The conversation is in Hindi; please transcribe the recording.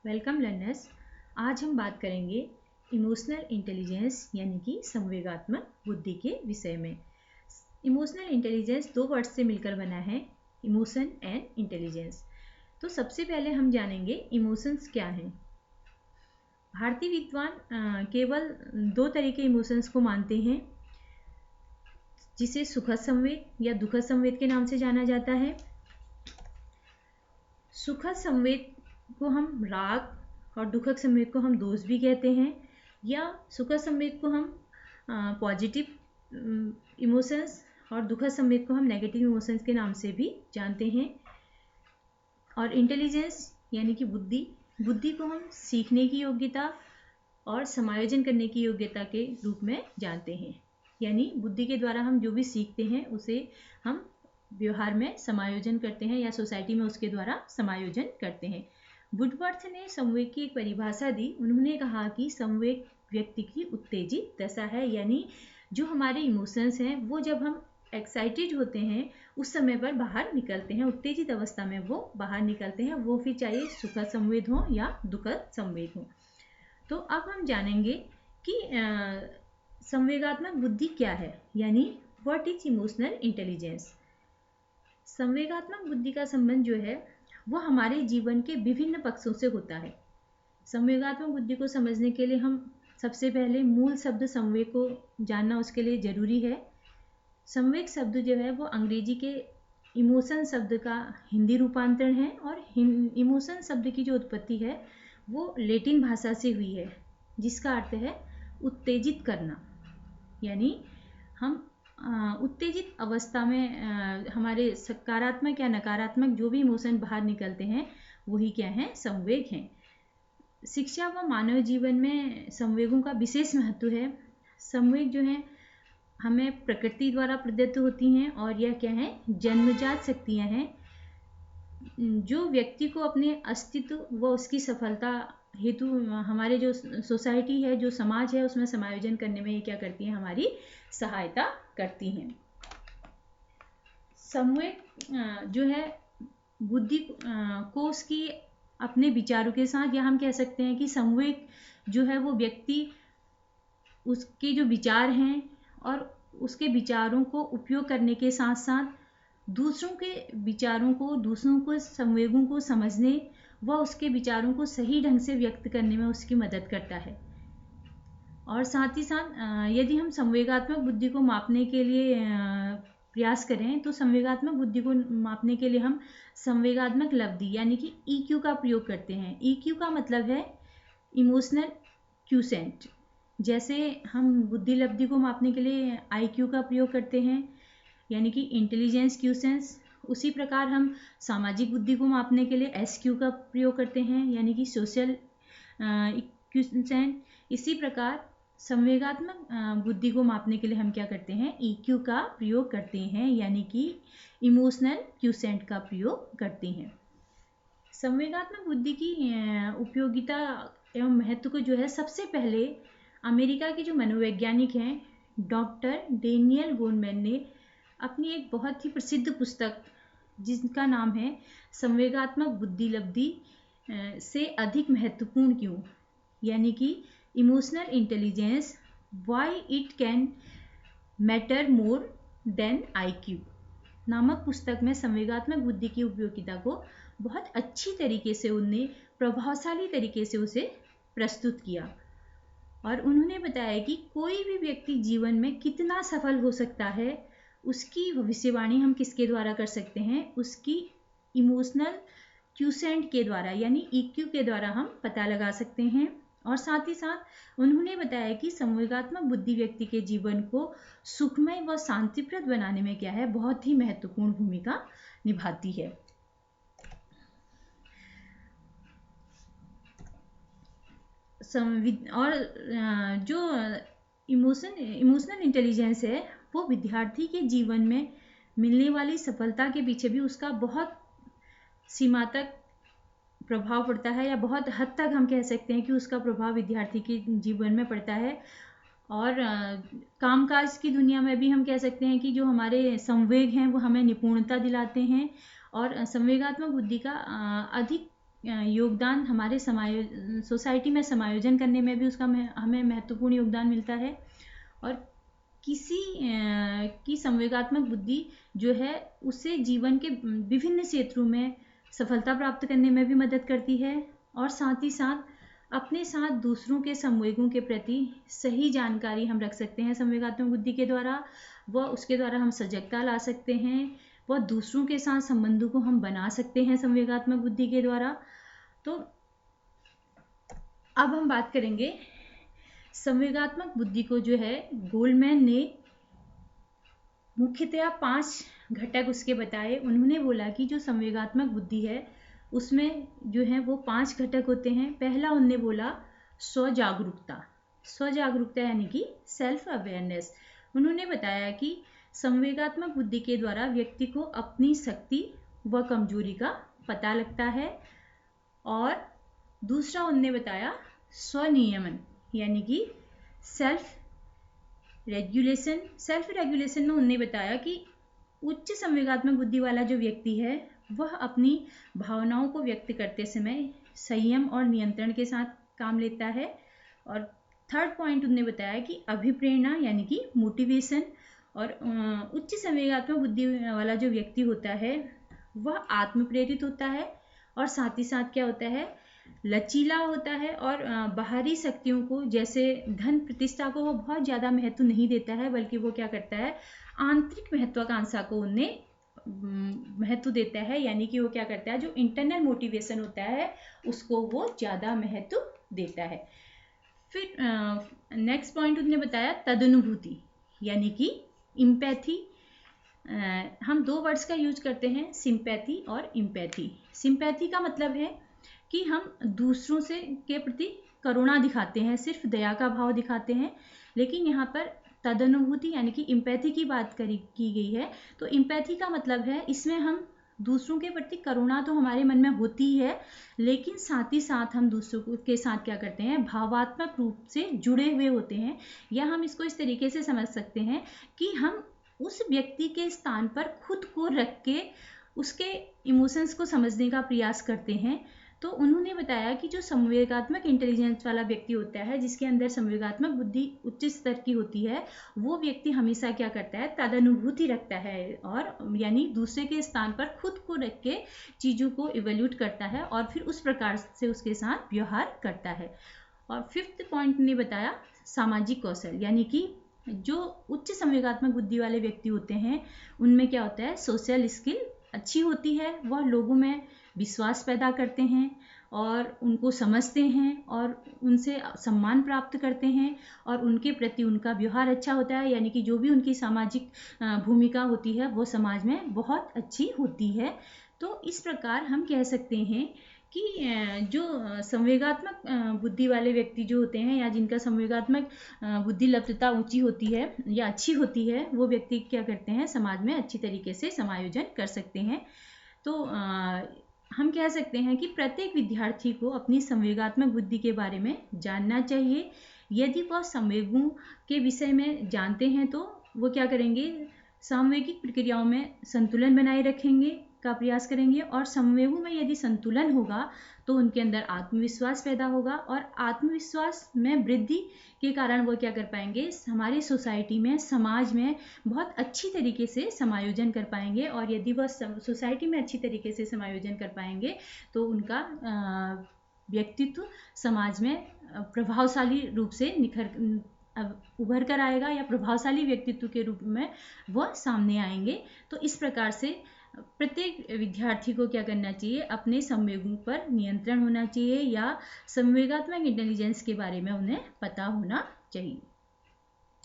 Welcome learners. आज हम बात करेंगे इमोशनल इंटेलिजेंस यानी कि संवेगात्मक बुद्धि के विषय में। इमोशनल इंटेलिजेंस दो वर्ड से मिलकर बना है, इमोशन एंड इंटेलिजेंस। तो सबसे पहले हम जानेंगे इमोशंस क्या हैं। भारतीय विद्वान केवल दो तरह के इमोशंस को मानते हैं, जिसे सुखद संवेग या दुखद संवेग के नाम से जाना जाता है। सुखद संवेग को हम राग और दुखद संवेग को हम दोष भी कहते हैं, या सुखद संवेग को हम पॉजिटिव इमोशंस और दुखद संवेग को हम नेगेटिव इमोशंस के नाम से भी जानते हैं। और इंटेलिजेंस यानी कि बुद्धि को हम सीखने की योग्यता और समायोजन करने की योग्यता के रूप में जानते हैं। यानी बुद्धि के द्वारा हम जो भी सीखते हैं उसे हम व्यवहार में समायोजन करते हैं या सोसाइटी में उसके द्वारा समायोजन करते हैं। वुडवर्थ ने संवेग की एक परिभाषा दी। उन्होंने कहा कि संवेग व्यक्ति की उत्तेजित दशा है, यानी जो हमारे इमोशंस हैं वो जब हम एक्साइटेड होते हैं उस समय पर बाहर निकलते हैं, उत्तेजित अवस्था में वो बाहर निकलते हैं, वो फिर चाहे सुखद संवेग हो या दुखद संवेग हो। तो अब हम जानेंगे कि संवेगात्मक बुद्धि क्या है, यानी व्हाट इज इमोशनल इंटेलिजेंस। संवेगात्मक बुद्धि का संबंध जो है वो हमारे जीवन के विभिन्न पक्षों से होता है। संवेगात्मक बुद्धि को समझने के लिए हम सबसे पहले मूल शब्द संवेग को जानना उसके लिए ज़रूरी है। संवेग शब्द जो है वो अंग्रेजी के इमोशन शब्द का हिंदी रूपांतरण है, और इमोशन शब्द की जो उत्पत्ति है वो लैटिन भाषा से हुई है, जिसका अर्थ है उत्तेजित करना। यानी हम उत्तेजित अवस्था में हमारे सकारात्मक या नकारात्मक जो भी इमोशन बाहर निकलते हैं वही क्या है, संवेग हैं। शिक्षा व मानव जीवन में संवेगों का विशेष महत्व है। संवेग जो है हमें प्रकृति द्वारा प्रदत्त होती हैं, और यह क्या है, जन्मजात शक्तियां हैं जो व्यक्ति को अपने अस्तित्व व उसकी सफलता हेतु हमारे जो सोसाइटी है, जो समाज है, उसमें समायोजन करने में ये क्या करती हैं, हमारी सहायता करती हैं। संवेग जो है बुद्धि को उसकी अपने विचारों के साथ, या हम कह सकते हैं कि संवेग जो है वो व्यक्ति उसके जो विचार हैं और उसके विचारों को उपयोग करने के साथ साथ दूसरों के विचारों को, दूसरों को संवेगों को समझने व उसके विचारों को सही ढंग से व्यक्त करने में उसकी मदद करता है। और साथ ही साथ यदि हम संवेगात्मक बुद्धि को मापने के लिए प्रयास करें तो संवेगात्मक बुद्धि को मापने के लिए हम संवेगात्मक लब्धि यानी कि EQ का प्रयोग करते हैं। EQ का मतलब है इमोशनल क्यूसेंट। जैसे हम बुद्धि लब्धि को मापने के लिए IQ का प्रयोग करते हैं, यानी कि इंटेलिजेंस क्यूसेंस, उसी प्रकार हम सामाजिक बुद्धि को मापने के लिए SQ का प्रयोग करते हैं, यानी कि सोशल क्यूसेंट। इसी प्रकार संवेगात्मक बुद्धि को मापने के लिए हम क्या करते हैं, EQ का प्रयोग करते हैं, यानी कि इमोशनल क्यूसेंट का प्रयोग करते हैं। संवेगात्मक बुद्धि की उपयोगिता एवं महत्व को जो है सबसे पहले अमेरिका के जो मनोवैज्ञानिक हैं डॉक्टर डेनियल गोलमैन ने अपनी एक बहुत ही प्रसिद्ध पुस्तक जिसका नाम है संवेगात्मक बुद्धि लब्धि से अधिक महत्वपूर्ण क्यों, यानी कि emotional intelligence why it can matter more than IQ नामक पुस्तक में संवेगात्मक बुद्धि की उपयोगिता को बहुत अच्छी तरीके से उनने प्रभावशाली तरीके से उसे प्रस्तुत किया। और उन्होंने बताया कि कोई भी व्यक्ति जीवन में कितना सफल हो सकता है उसकी भविष्यवाणी हम किसके द्वारा कर सकते हैं, उसकी इमोशनल क्यूसेंट के द्वारा यानी EQ के द्वारा हम पता लगा सकते हैं। और साथ ही साथ उन्होंने बताया कि संवेगात्मक बुद्धि व्यक्ति के जीवन को सुखमय व शांतिप्रद बनाने में क्या है, बहुत ही महत्वपूर्ण भूमिका निभाती है। और जो इमोशनल इंटेलिजेंस है वो विद्यार्थी के जीवन में मिलने वाली सफलता के पीछे भी उसका बहुत सीमा तक प्रभाव पड़ता है, या बहुत हद तक हम कह सकते हैं कि उसका प्रभाव विद्यार्थी के जीवन में पड़ता है। और कामकाज की दुनिया में भी हम कह सकते हैं कि जो हमारे संवेग हैं वो हमें निपुणता दिलाते हैं, और संवेगात्मक बुद्धि का अधिक योगदान हमारे सोसाइटी में समायोजन करने में भी उसका हमें महत्वपूर्ण योगदान मिलता है। और किसी की संवेगात्मक बुद्धि जो है उसे जीवन के विभिन्न क्षेत्रों में सफलता प्राप्त करने में भी मदद करती है, और साथ ही साथ अपने साथ दूसरों के संवेगों के प्रति सही जानकारी हम रख सकते हैं संवेगात्मक बुद्धि के द्वारा। वह उसके द्वारा हम सजगता ला सकते हैं, वह दूसरों के साथ संबंधों को हम बना सकते हैं संवेगात्मक बुद्धि के द्वारा। तो अब हम बात करेंगे संवेगात्मक बुद्धि को जो है गोलमैन ने मुख्यतया 5 घटक उसके बताए। उन्होंने बोला कि जो संवेगात्मक बुद्धि है उसमें जो है वो 5 घटक होते हैं। पहला उन्होंने बोला स्वजागरूकता। स्वजागरूकता यानी कि सेल्फ अवेयरनेस। उन्होंने बताया कि संवेगात्मक बुद्धि के द्वारा व्यक्ति को अपनी शक्ति व कमजोरी का पता लगता है। और दूसरा उन्होंने बताया स्वनियमन यानी कि सेल्फ रेगुलेशन। सेल्फ रेगुलेशन में उन्होंने बताया कि उच्च संवेगात्मक बुद्धि वाला जो व्यक्ति है वह अपनी भावनाओं को व्यक्त करते समय संयम और नियंत्रण के साथ काम लेता है। और थर्ड पॉइंट उन्होंने बताया कि अभिप्रेरणा यानी कि मोटिवेशन। और उच्च संवेगात्मक बुद्धि वाला जो व्यक्ति होता है वह आत्मप्रेरित होता है, और साथ ही साथ क्या होता है, लचीला होता है, और बाहरी शक्तियों को जैसे धन प्रतिष्ठा को वो बहुत ज़्यादा महत्व नहीं देता है, बल्कि वो क्या करता है, आंतरिक महत्वाकांक्षा को उन्हें महत्व देता है। यानी कि वो क्या करता है, जो इंटरनल मोटिवेशन होता है उसको वो ज़्यादा महत्व देता है। फिर नेक्स्ट पॉइंट उन्होंने बताया तदनुभूति यानी कि इम्पैथी। हम 2 वर्ड्स का यूज करते हैं, सिंपैथी और इम्पैथी। सिंपैथी का मतलब है कि हम दूसरों से के प्रति करुणा दिखाते हैं, सिर्फ दया का भाव दिखाते हैं। लेकिन यहाँ पर तदनुभूति यानी कि इम्पैथी की बात की गई है। तो इम्पैथी का मतलब है इसमें हम दूसरों के प्रति करुणा तो हमारे मन में होती है, लेकिन साथ ही साथ हम दूसरों के साथ क्या करते हैं, भावात्मक रूप से जुड़े हुए होते हैं। या हम इसको इस तरीके से समझ सकते हैं कि हम उस व्यक्ति के स्थान पर खुद को रख के उसके इमोशंस को समझने का प्रयास करते हैं। तो उन्होंने बताया कि जो संवेगात्मक इंटेलिजेंस वाला व्यक्ति होता है, जिसके अंदर संवेगात्मक बुद्धि उच्च स्तर की होती है, वो व्यक्ति हमेशा क्या करता है, तदनुभूति रखता है, और यानी दूसरे के स्थान पर खुद को रख के चीज़ों को इवेल्यूट करता है और फिर उस प्रकार से उसके साथ व्यवहार करता है। और फिफ्थ पॉइंट ने बताया सामाजिक कौशल, यानी कि जो उच्च संवेगात्मक बुद्धि वाले व्यक्ति होते हैं उनमें क्या होता है, सोशल स्किल अच्छी होती है। वह लोगों में विश्वास पैदा करते हैं और उनको समझते हैं और उनसे सम्मान प्राप्त करते हैं, और उनके प्रति उनका व्यवहार अच्छा होता है। यानी कि जो भी उनकी सामाजिक भूमिका होती है वो समाज में बहुत अच्छी होती है। तो इस प्रकार हम कह सकते हैं कि जो संवेगात्मक बुद्धि वाले व्यक्ति जो होते हैं, या जिनका संवेगात्मक बुद्धि लब्धता ऊंची होती है या अच्छी होती है, वो व्यक्ति क्या करते हैं, समाज में अच्छी तरीके से समायोजन कर सकते हैं। तो हम कह सकते हैं कि प्रत्येक विद्यार्थी को अपनी संवेगात्मक बुद्धि के बारे में जानना चाहिए। यदि वह संवेगों के विषय में जानते हैं तो वो क्या करेंगे, सामवेगिक प्रक्रियाओं में संतुलन बनाए रखेंगे का प्रयास करेंगे, और संवेगों में यदि संतुलन होगा तो उनके अंदर आत्मविश्वास पैदा होगा, और आत्मविश्वास में वृद्धि के कारण वो क्या कर पाएंगे, हमारी सोसाइटी में, समाज में बहुत अच्छी तरीके से समायोजन कर पाएंगे। और यदि वह सोसाइटी में अच्छी तरीके से समायोजन कर पाएंगे तो उनका व्यक्तित्व समाज में प्रभावशाली रूप से उभर कर आएगा, या प्रभावशाली व्यक्तित्व के रूप में वह सामने आएंगे। तो इस प्रकार से प्रत्येक विद्यार्थी को क्या करना चाहिए, अपने संवेगों पर नियंत्रण होना चाहिए, या संवेगात्मक इंटेलिजेंस के बारे में उन्हें पता होना चाहिए।